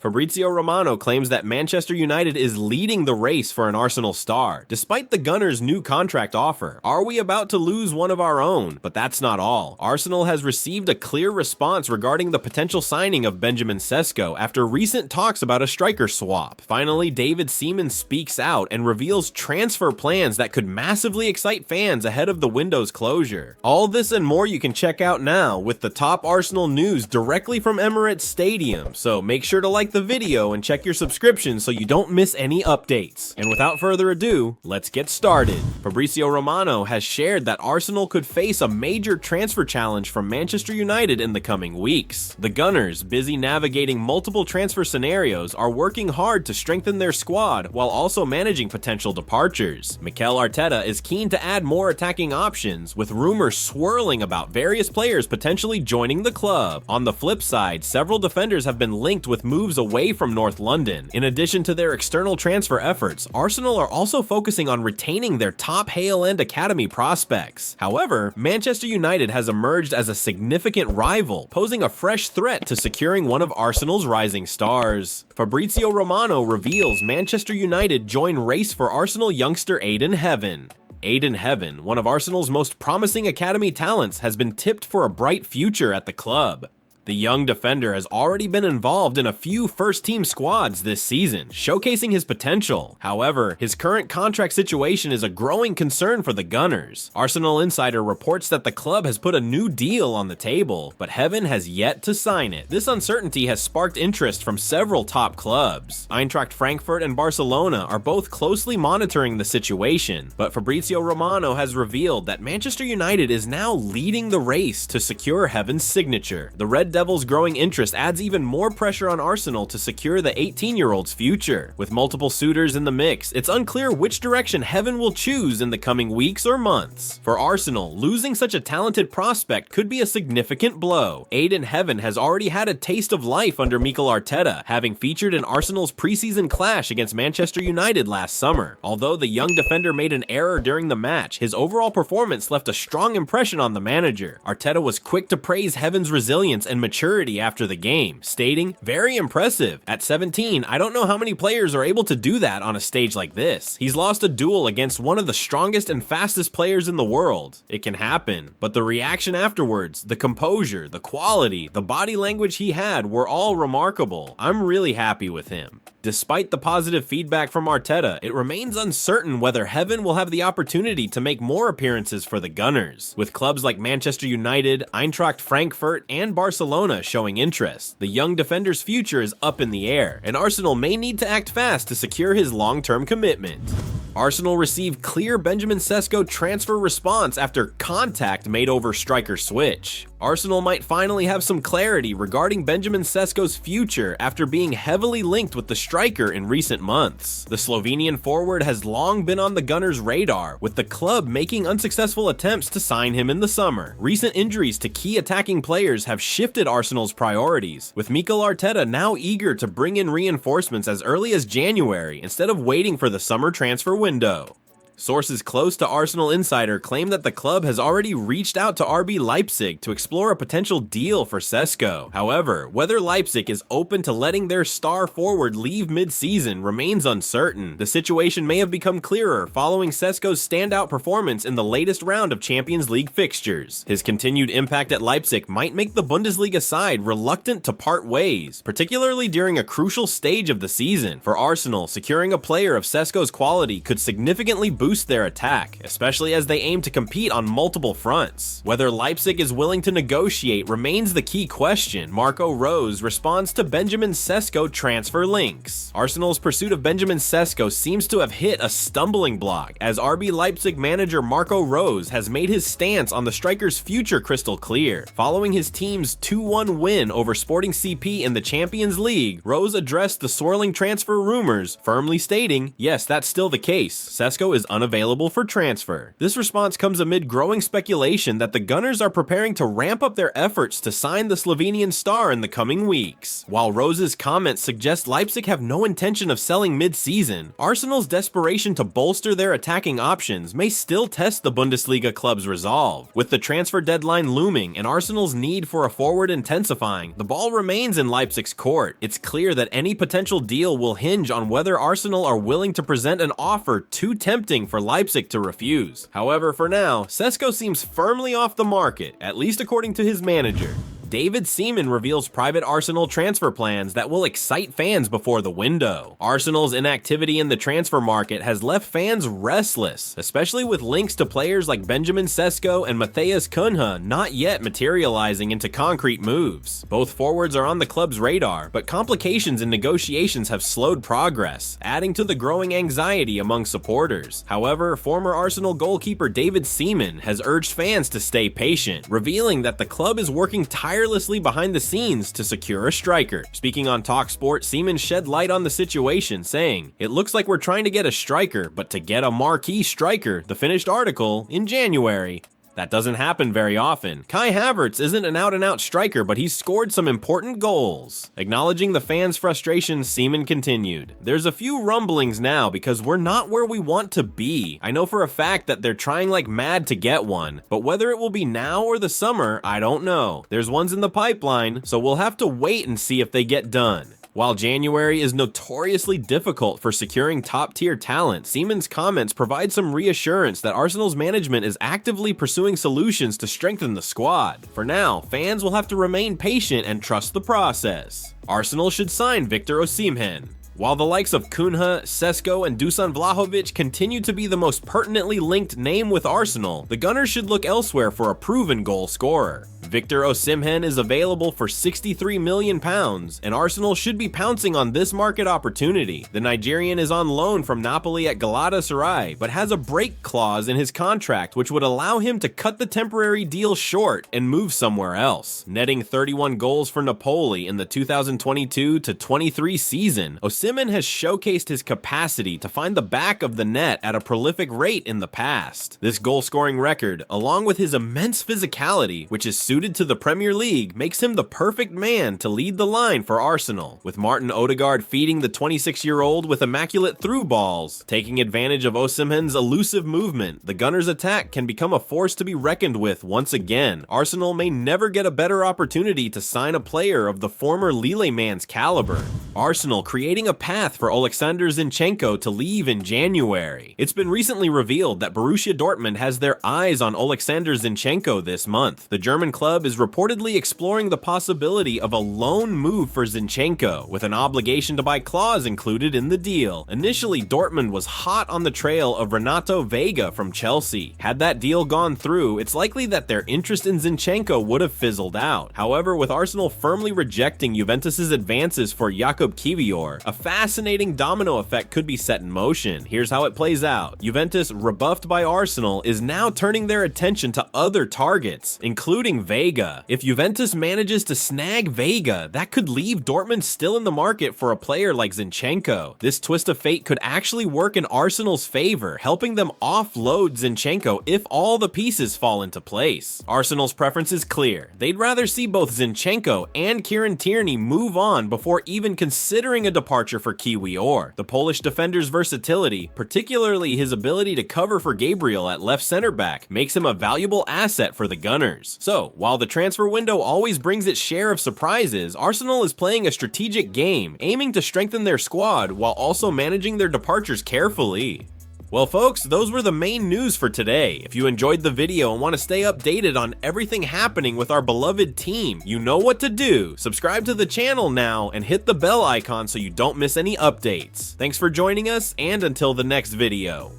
Fabrizio Romano claims that Manchester United is leading the race for an Arsenal star, despite the Gunners' new contract offer. Are we about to lose one of our own? But that's not all. Arsenal has received a clear response regarding the potential signing of Benjamin Sesko after recent talks about a striker swap. Finally, David Seaman speaks out and reveals transfer plans that could massively excite fans ahead of the window's closure. All this and more you can check out now with the top Arsenal news directly from Emirates Stadium, so make sure to like the video and check your subscription so you don't miss any updates. And without further ado, let's get started. Fabrizio Romano has shared that Arsenal could face a major transfer challenge from Manchester United in the coming weeks. The Gunners, busy navigating multiple transfer scenarios, are working hard to strengthen their squad while also managing potential departures. Mikel Arteta is keen to add more attacking options, with rumors swirling about various players potentially joining the club. On the flip side, several defenders have been linked with moves away from North London. In addition to their external transfer efforts, Arsenal are also focusing on retaining their top Hale End Academy prospects. However, Manchester United has emerged as a significant rival, posing a fresh threat to securing one of Arsenal's rising stars. Fabrizio Romano reveals Manchester United join race for Arsenal youngster Aiden Heaven. Aiden Heaven, one of Arsenal's most promising academy talents, has been tipped for a bright future at the club. The young defender has already been involved in a few first-team squads this season, showcasing his potential. However, his current contract situation is a growing concern for the Gunners. Arsenal Insider reports that the club has put a new deal on the table, but Heaven has yet to sign it. This uncertainty has sparked interest from several top clubs. Eintracht Frankfurt and Barcelona are both closely monitoring the situation, but Fabrizio Romano has revealed that Manchester United is now leading the race to secure Heaven's signature. The Red Devils' growing interest adds even more pressure on Arsenal to secure the 18-year-old's future. With multiple suitors in the mix, it's unclear which direction Heaven will choose in the coming weeks or months. For Arsenal, losing such a talented prospect could be a significant blow. Aiden Heaven has already had a taste of life under Mikel Arteta, having featured in Arsenal's preseason clash against Manchester United last summer. Although the young defender made an error during the match, his overall performance left a strong impression on the manager. Arteta was quick to praise Heaven's resilience and maturity after the game, stating, "Very impressive. At 17, I don't know how many players are able to do that on a stage like this. He's lost a duel against one of the strongest and fastest players in the world. It can happen." But the reaction afterwards, the composure, the quality, the body language he had were all remarkable. I'm really happy with him. Despite the positive feedback from Arteta, it remains uncertain whether Heaven will have the opportunity to make more appearances for the Gunners. With clubs like Manchester United, Eintracht Frankfurt, and Barcelona showing interest, the young defender's future is up in the air, and Arsenal may need to act fast to secure his long-term commitment. Arsenal received clear Benjamin Sesko transfer response after contact made over striker switch. Arsenal might finally have some clarity regarding Benjamin Sesko's future after being heavily linked with the striker in recent months. The Slovenian forward has long been on the Gunners' radar, with the club making unsuccessful attempts to sign him in the summer. Recent injuries to key attacking players have shifted Arsenal's priorities, with Mikel Arteta now eager to bring in reinforcements as early as January instead of waiting for the summer transfer window. Sources close to Arsenal Insider claim that the club has already reached out to RB Leipzig to explore a potential deal for Sesko. However, whether Leipzig is open to letting their star forward leave mid-season remains uncertain. The situation may have become clearer following Sesko's standout performance in the latest round of Champions League fixtures. His continued impact at Leipzig might make the Bundesliga side reluctant to part ways, particularly during a crucial stage of the season. For Arsenal, securing a player of Sesko's quality could significantly boost their attack, especially as they aim to compete on multiple fronts. Whether Leipzig is willing to negotiate remains the key question. Marco Rose responds to Benjamin Sesko transfer links. Arsenal's pursuit of Benjamin Sesko seems to have hit a stumbling block, as RB Leipzig manager Marco Rose has made his stance on the striker's future crystal clear. Following his team's 2-1 win over Sporting CP in the Champions League, Rose addressed the swirling transfer rumors, firmly stating, "Yes, that's still the case. Sesko is unavailable for transfer. This response comes amid growing speculation that the Gunners are preparing to ramp up their efforts to sign the Slovenian star in the coming weeks. While Rose's comments suggest Leipzig have no intention of selling mid-season, Arsenal's desperation to bolster their attacking options may still test the Bundesliga club's resolve. With the transfer deadline looming and Arsenal's need for a forward intensifying, the ball remains in Leipzig's court. It's clear that any potential deal will hinge on whether Arsenal are willing to present an offer too tempting for Leipzig to refuse. However, for now, Sesko seems firmly off the market, at least according to his manager. David Seaman reveals private Arsenal transfer plans that will excite fans before the window. Arsenal's inactivity in the transfer market has left fans restless, especially with links to players like Benjamin Sesko and Matthias Cunha not yet materializing into concrete moves. Both forwards are on the club's radar, but complications in negotiations have slowed progress, adding to the growing anxiety among supporters. However, former Arsenal goalkeeper David Seaman has urged fans to stay patient, revealing that the club is working tirelessly behind the scenes to secure a striker. Speaking on TalkSport, Seaman shed light on the situation, saying, "It looks like we're trying to get a striker, but to get a marquee striker, the finished article, in January. That doesn't happen very often. Kai Havertz isn't an out-and-out striker, but he's scored some important goals." Acknowledging the fans' frustration, Seaman continued, "There's a few rumblings now because we're not where we want to be. I know for a fact that they're trying like mad to get one, but whether it will be now or the summer, I don't know. There's ones in the pipeline, so we'll have to wait and see if they get done." While January is notoriously difficult for securing top-tier talent, Seaman's comments provide some reassurance that Arsenal's management is actively pursuing solutions to strengthen the squad. For now, fans will have to remain patient and trust the process. Arsenal should sign Victor Osimhen. While the likes of Cunha, Sesko, and Dusan Vlahovic continue to be the most pertinently linked name with Arsenal, the Gunners should look elsewhere for a proven goal scorer. Victor Osimhen is available for £63 million, and Arsenal should be pouncing on this market opportunity. The Nigerian is on loan from Napoli at Galatasaray, but has a break clause in his contract which would allow him to cut the temporary deal short and move somewhere else. Netting 31 goals for Napoli in the 2022-23 season, Osimhen has showcased his capacity to find the back of the net at a prolific rate in the past. This goal-scoring record, along with his immense physicality, which is suited to the Premier League, makes him the perfect man to lead the line for Arsenal, with Martin Odegaard feeding the 26-year-old with immaculate through balls. Taking advantage of Osimhen's elusive movement, the Gunners' attack can become a force to be reckoned with once again. Arsenal may never get a better opportunity to sign a player of the former Lille man's caliber. Arsenal creating a path for Alexander Zinchenko to leave in January. It's been recently revealed that Borussia Dortmund has their eyes on Alexander Zinchenko this month. The German club is reportedly exploring the possibility of a loan move for Zinchenko, with an obligation to buy clause included in the deal. Initially, Dortmund was hot on the trail of Renato Vega from Chelsea. Had that deal gone through, it's likely that their interest in Zinchenko would have fizzled out. However, with Arsenal firmly rejecting Juventus's advances for Jakub Kiwior, a fascinating domino effect could be set in motion. Here's how it plays out. Juventus, rebuffed by Arsenal, is now turning their attention to other targets, including Vega. If Juventus manages to snag Vega, that could leave Dortmund still in the market for a player like Zinchenko. This twist of fate could actually work in Arsenal's favor, helping them offload Zinchenko if all the pieces fall into place. Arsenal's preference is clear. They'd rather see both Zinchenko and Kieran Tierney move on before even considering a departure for Kiwior. The Polish defender's versatility, particularly his ability to cover for Gabriel at left center back, makes him a valuable asset for the Gunners. So, while the transfer window always brings its share of surprises, Arsenal is playing a strategic game, aiming to strengthen their squad while also managing their departures carefully. Well folks, those were the main news for today. If you enjoyed the video and want to stay updated on everything happening with our beloved team, you know what to do. Subscribe to the channel now and hit the bell icon so you don't miss any updates. Thanks for joining us, and until the next video.